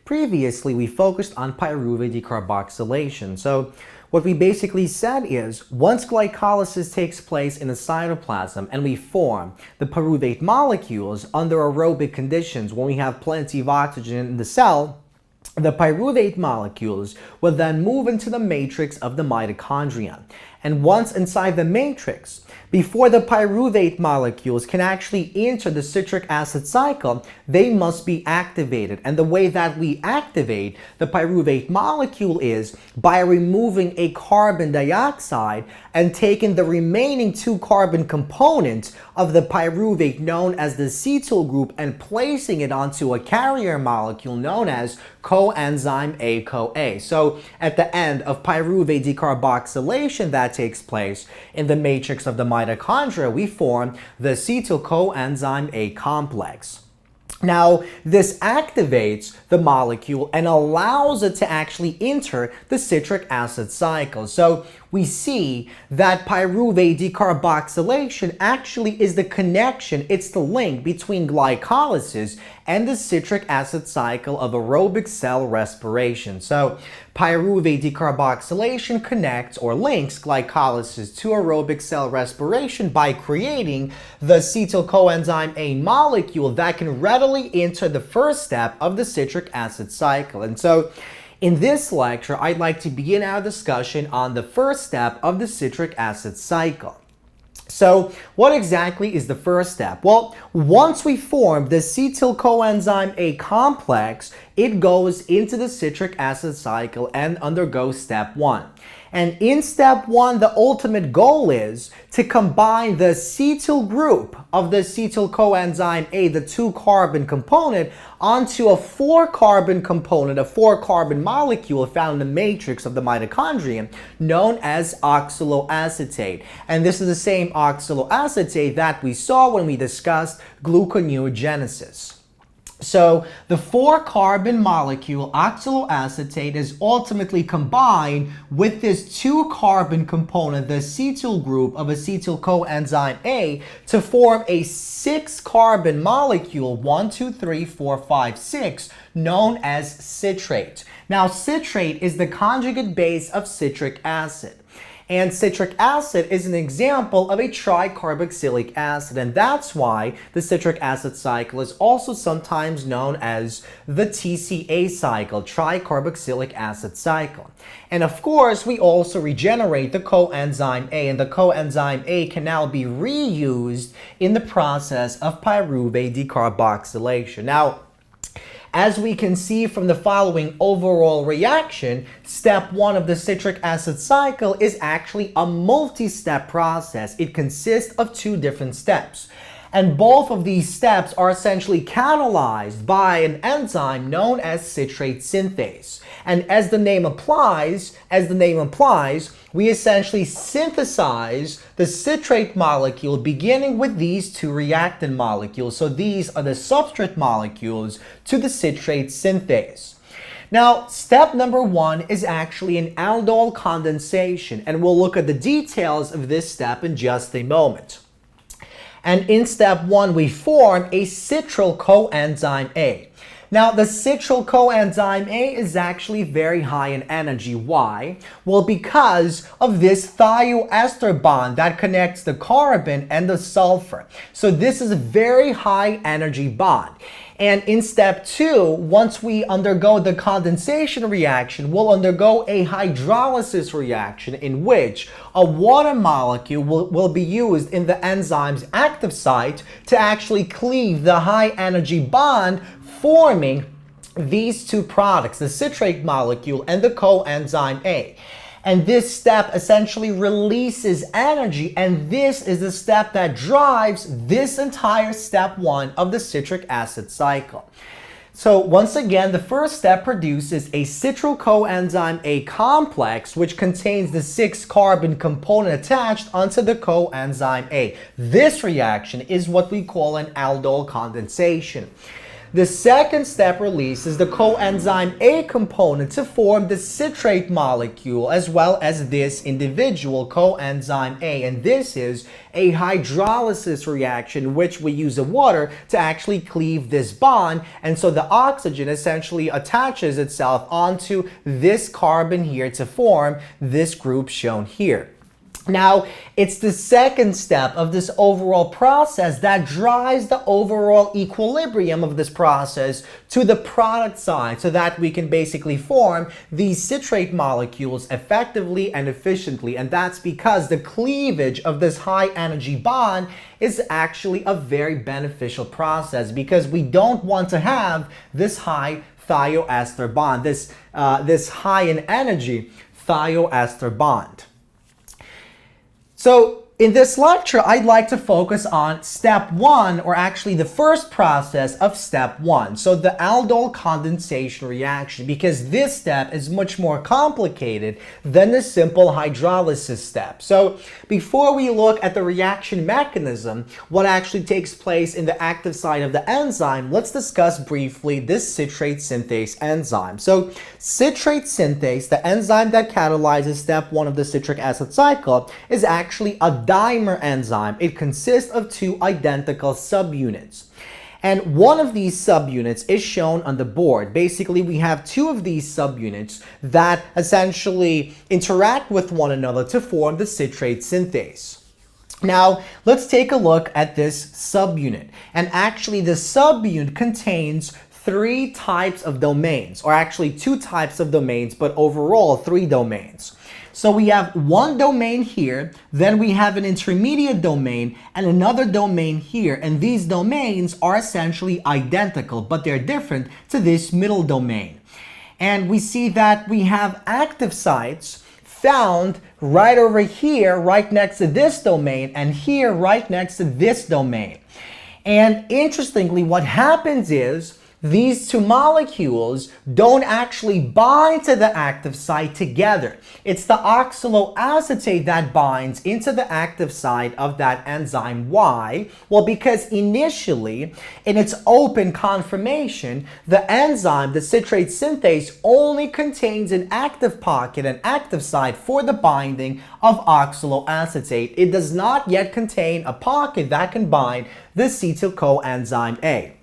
previously we focused on pyruvate decarboxylation. So what we basically said is once glycolysis takes place in the cytoplasm and we form the pyruvate molecules under aerobic conditions when we have plenty of oxygen in the cell, the pyruvate molecules will then move into the matrix of the mitochondria. And once inside the matrix, before the pyruvate molecules can actually enter the citric acid cycle, they must be activated. And the way that we activate the pyruvate molecule is by removing a carbon dioxide and taking the remaining 2 carbon components of the pyruvate known as the acetyl group and placing it onto a carrier molecule known as coenzyme A-CoA. So at the end of pyruvate decarboxylation that takes place in the matrix of the mitochondria, we form the acetyl coenzyme A complex. Now, this activates the molecule and allows it to actually enter the citric acid cycle. So we see that pyruvate decarboxylation actually is the connection, it's the link between glycolysis and the citric acid cycle of aerobic cell respiration. So pyruvate decarboxylation connects or links glycolysis to aerobic cell respiration by creating the acetyl coenzyme A molecule that can readily enter the first step of the citric acid cycle. And so in this lecture, I'd like to begin our discussion on the first step of the citric acid cycle. So what exactly is the first step? Well, once we form the acetyl coenzyme A complex, it goes into the citric acid cycle and undergoes step 1. And in step 1, the ultimate goal is to combine the acetyl group of the acetyl coenzyme A, the 2-carbon component, onto a 4-carbon component, a 4-carbon molecule found in the matrix of the mitochondrium known as oxaloacetate. And this is the same oxaloacetate that we saw when we discussed gluconeogenesis. So the 4-carbon molecule oxaloacetate is ultimately combined with this 2-carbon component, the acetyl group of acetyl coenzyme A, to form a 6-carbon molecule, 1, 2, 3, 4, 5, 6, known as citrate. Now, citrate is the conjugate base of citric acid. And citric acid is an example of a tricarboxylic acid, and that's why the citric acid cycle is also sometimes known as the TCA cycle, tricarboxylic acid cycle. And of course, we also regenerate the coenzyme A, and the coenzyme A can now be reused in the process of pyruvate decarboxylation. Now, as we can see from the following overall reaction, step 1 of the citric acid cycle is actually a multi-step process. It consists of 2 different steps. And both of these steps are essentially catalyzed by an enzyme known as citrate synthase. And as the name implies, we essentially synthesize the citrate molecule beginning with these 2 reactant molecules. So these are the substrate molecules to the citrate synthase. Now, step number 1 is actually an aldol condensation, and we'll look at the details of this step in just a moment. And in step 1, we form a citral coenzyme A. Now, the citral coenzyme A is actually very high in energy. Why? Well, because of this thioester bond that connects the carbon and the sulfur. So this is a very high energy bond. And in step 2, once we undergo the condensation reaction, we'll undergo a hydrolysis reaction in which a water molecule will be used in the enzyme's active site to actually cleave the high energy bond, forming these 2 products, the citrate molecule and the coenzyme A. And this step essentially releases energy, and this is the step that drives this entire step 1 of the citric acid cycle. So once again, the first step produces a citral coenzyme A complex, which contains the 6-carbon component attached onto the coenzyme A. This reaction is what we call an aldol condensation. The second step releases the coenzyme A component to form the citrate molecule as well as this individual coenzyme A. And this is a hydrolysis reaction in which we use the water to actually cleave this bond. And so the oxygen essentially attaches itself onto this carbon here to form this group shown here. Now, it's the second step of this overall process that drives the overall equilibrium of this process to the product side so that we can basically form these citrate molecules effectively and efficiently. And that's because the cleavage of this high energy bond is actually a very beneficial process because we don't want to have this high thioester bond, this high in energy thioester bond. So in this lecture, I'd like to focus on step 1, or actually the first process of step 1. So the aldol condensation reaction, because this step is much more complicated than the simple hydrolysis step. So before we look at the reaction mechanism, what actually takes place in the active site of the enzyme, let's discuss briefly this citrate synthase enzyme. So citrate synthase, the enzyme that catalyzes step 1 of the citric acid cycle, is actually a dimer enzyme. It consists of 2 identical subunits. And one of these subunits is shown on the board. Basically, we have 2 of these subunits that essentially interact with one another to form the citrate synthase. Now, let's take a look at this subunit. And actually, the subunit contains 3 types of domains, or actually 2 types of domains, but overall 3 domains. So we have one domain here, then we have an intermediate domain and another domain here. And these domains are essentially identical, but they're different to this middle domain. And we see that we have active sites found right over here, right next to this domain, and here right next to this domain. And interestingly, what happens is these 2 molecules don't actually bind to the active site together. It's the oxaloacetate that binds into the active site of that enzyme. Why? Well, because initially, in its open conformation, the enzyme, the citrate synthase, only contains an active pocket, an active site for the binding of oxaloacetate. It does not yet contain a pocket that can bind the acetyl coenzyme A.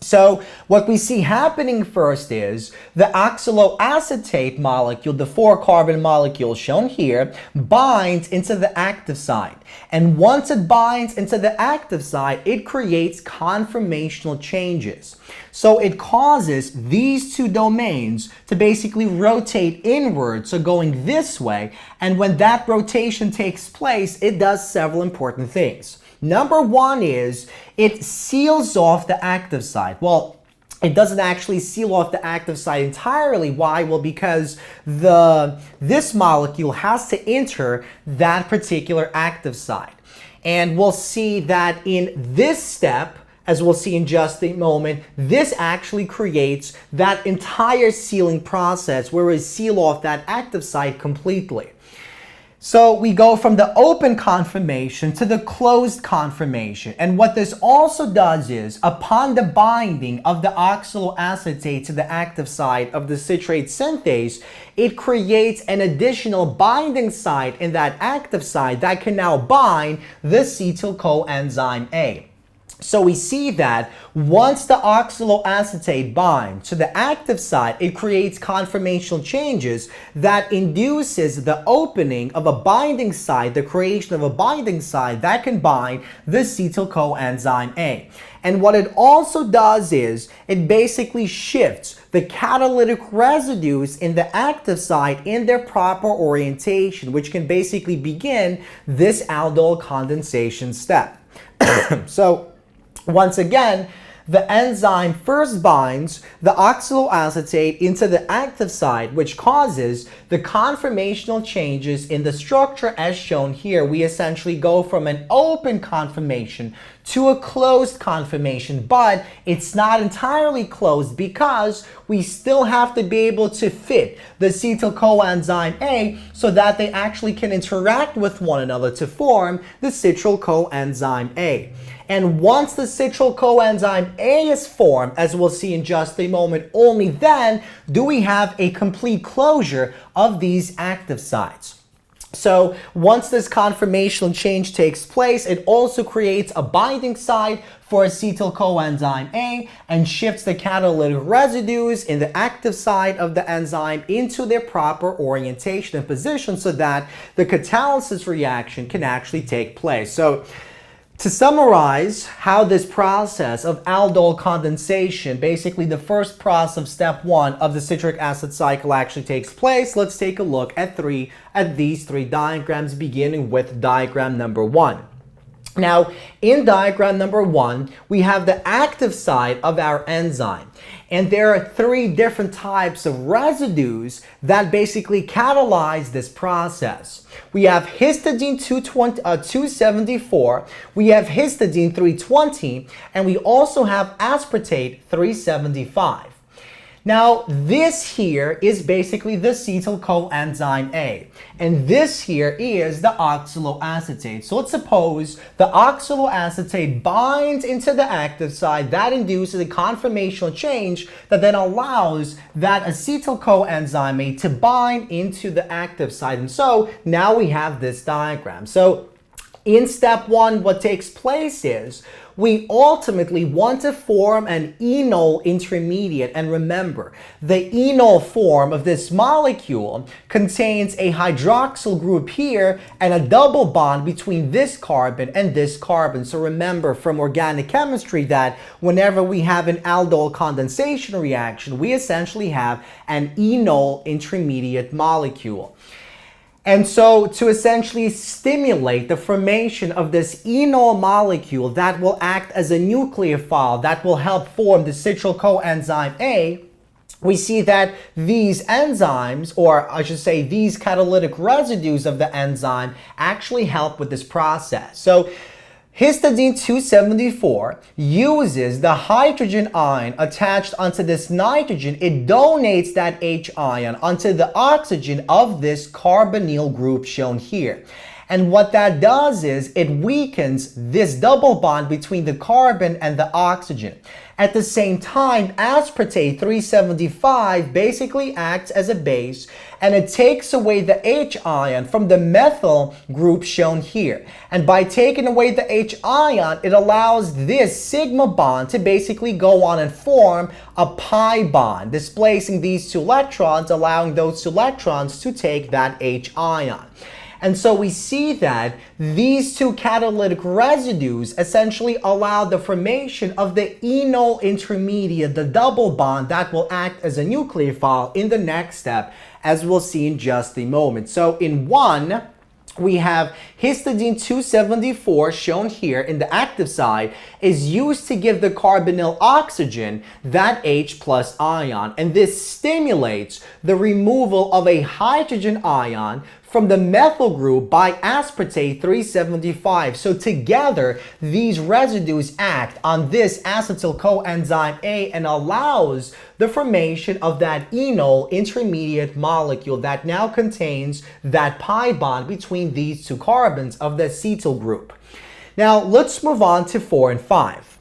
So what we see happening first is the oxaloacetate molecule, the 4-carbon molecule shown here, binds into the active site. And once it binds into the active site, it creates conformational changes. So it causes these 2 domains to basically rotate inward, so going this way. And when that rotation takes place, it does several important things. Number 1 is it seals off the active site. Well, it doesn't actually seal off the active site entirely. Why? Well, because this molecule has to enter that particular active site. And we'll see that in this step, as we'll see in just a moment, this actually creates that entire sealing process where we seal off that active site completely. So we go from the open conformation to the closed conformation. And what this also does is, upon the binding of the oxaloacetate to the active site of the citrate synthase, it creates an additional binding site in that active site that can now bind the acetyl coenzyme A. So we see that once the oxaloacetate binds to the active site, it creates conformational changes that induces the opening of a binding site, the creation of a binding site that can bind the acetyl coenzyme A. And what it also does is it basically shifts the catalytic residues in the active site in their proper orientation, which can basically begin this aldol condensation step. So once again, the enzyme first binds the oxaloacetate into the active site, which causes the conformational changes in the structure as shown here. We essentially go from an open conformation to a closed conformation, but it's not entirely closed because we still have to be able to fit the acetyl coenzyme A so that they actually can interact with one another to form the citryl coenzyme A. And once the citryl coenzyme A is formed, as we'll see in just a moment, only then do we have a complete closure of these active sites. So once this conformational change takes place, it also creates a binding site for acetyl coenzyme A and shifts the catalytic residues in the active site of the enzyme into their proper orientation and position so that the catalysis reaction can actually take place. So to summarize how this process of aldol condensation, basically the first process of step 1 of the citric acid cycle, actually takes place, let's take a look at these three diagrams, beginning with diagram number 1. Now, in diagram number 1, we have the active site of our enzyme. And there are 3 different types of residues that basically catalyze this process. We have histidine 274, we have histidine 320, and we also have aspartate 375. Now, this here is basically the acetyl coenzyme A, and this here is the oxaloacetate. So let's suppose the oxaloacetate binds into the active site. That induces a conformational change that then allows that acetyl coenzyme A to bind into the active site. And so now we have this diagram. So in step 1, what takes place is we ultimately want to form an enol intermediate. And remember, the enol form of this molecule contains a hydroxyl group here and a double bond between this carbon and this carbon. So remember from organic chemistry that whenever we have an aldol condensation reaction, we essentially have an enol intermediate molecule. And so to essentially stimulate the formation of this enol molecule that will act as a nucleophile that will help form the citryl coenzyme A, we see that these enzymes, or I should say these catalytic residues of the enzyme, actually help with this process. So histidine 274 uses the hydrogen ion attached onto this nitrogen. It donates that H ion onto the oxygen of this carbonyl group shown here. And what that does is it weakens this double bond between the carbon and the oxygen. At the same time, aspartate 375 basically acts as a base and it takes away the H ion from the methyl group shown here. And by taking away the H ion, it allows this sigma bond to basically go on and form a pi bond, displacing these 2 electrons, allowing those 2 electrons to take that H ion. And so we see that these 2 catalytic residues essentially allow the formation of the enol intermediate, the double bond that will act as a nucleophile in the next step, as we'll see in just a moment. So in 1, we have histidine 274 shown here in the active side is used to give the carbonyl oxygen that H plus ion, and this stimulates the removal of a hydrogen ion from the methyl group by aspartate 375. So together, these residues act on this acetyl coenzyme A and allows the formation of that enol intermediate molecule that now contains that pi bond between these 2 carbons of the acetyl group. Now, let's move on to 4 and 5.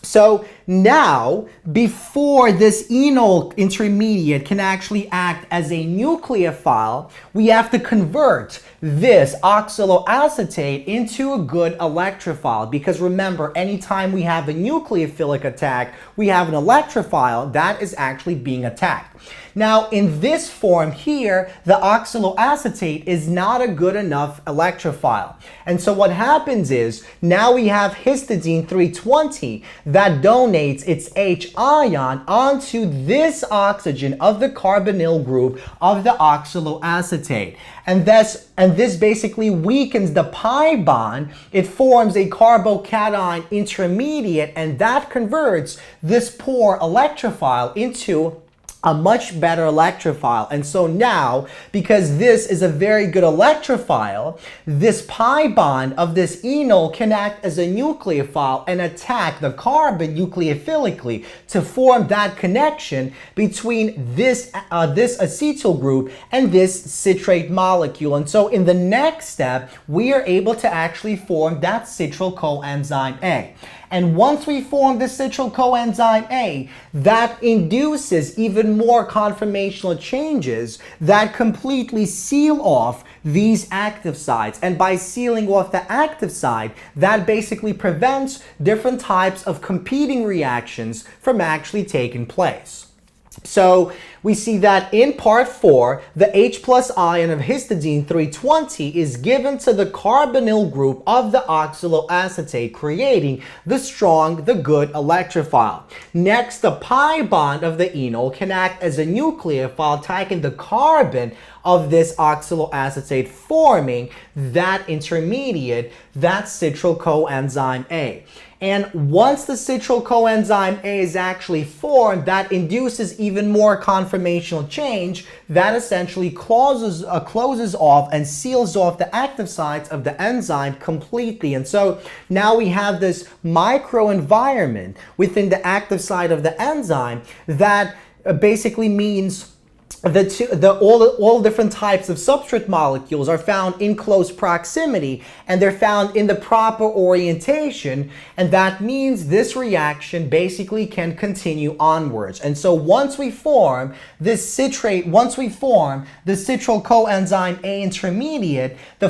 So now, before this enol intermediate can actually act as a nucleophile, we have to convert this oxaloacetate into a good electrophile. Because remember, anytime we have a nucleophilic attack, we have an electrophile that is actually being attacked. Now, in this form here, the oxaloacetate is not a good enough electrophile. And so what happens is, now we have histidine 320 that donates its H ion onto this oxygen of the carbonyl group of the oxaloacetate. And this basically weakens the pi bond. It forms a carbocation intermediate, and that converts this poor electrophile into a much better electrophile. And so now, because this is a very good electrophile, this pi bond of this enol can act as a nucleophile and attack the carbon nucleophilically to form that connection between this acetyl group and this citrate molecule. And so in the next step, we are able to actually form that citral coenzyme A. And once we form the citral coenzyme A, that induces even more conformational changes that completely seal off these active sites. And by sealing off the active site, that basically prevents different types of competing reactions from actually taking place. So we see that in part 4, the H plus ion of histidine 320 is given to the carbonyl group of the oxaloacetate, creating the strong, the good electrophile. Next, the pi bond of the enol can act as a nucleophile, attacking the carbon of this oxaloacetate, forming that intermediate, that citral coenzyme A. And once the citral coenzyme A is actually formed, that induces even more conformational change that essentially closes off and seals off the active sites of the enzyme completely. And so now we have this microenvironment within the active site of the enzyme that basically means all different types of substrate molecules are found in close proximity, and they're found in the proper orientation, and that means this reaction basically can continue onwards. And so once we form the citral coenzyme A intermediate, the